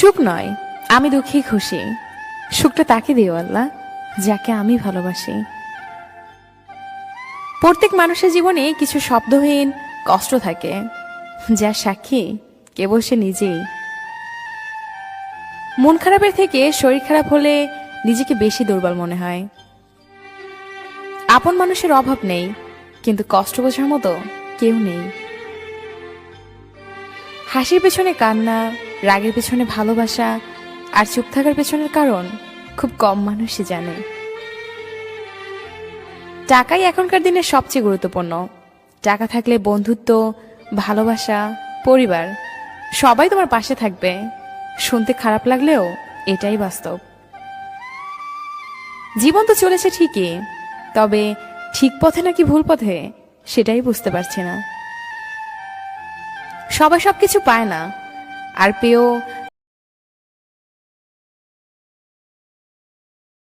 সুখ নয়, আমি দুঃখী খুশি। সুখটা তাকে দিও আল্লাহ, যাকে আমি ভালোবাসি। প্রত্যেক মানুষের জীবনে কিছু শব্দহীন কষ্ট থাকে, যার সাক্ষী কেবল সে নিজেই। মন খারাপের থেকে শরীর খারাপ হলে নিজেকে বেশি দুর্বল মনে হয়। আপন মানুষের অভাব নেই, কিন্তু কষ্ট বোঝার মতো কেউ নেই। হাসির পেছনে কান্না, রাগের পেছনে ভালোবাসা, আর চুপ থাকার পেছনের কারণ খুব কম মানুষই জানে। টাকাই এখনকার দিনে সবচেয়ে গুরুত্বপূর্ণ। টাকা থাকলে বন্ধুত্ব, ভালোবাসা, পরিবার সবাই তোমার পাশে থাকবে। শুনতে খারাপ লাগলেও এটাই বাস্তব। জীবন তো চলেছে ঠিকই, তবে ঠিক পথে নাকি ভুল পথে সেটাই বুঝতে পারছি না। সবাই সবকিছু পায় না, আর পেয়েও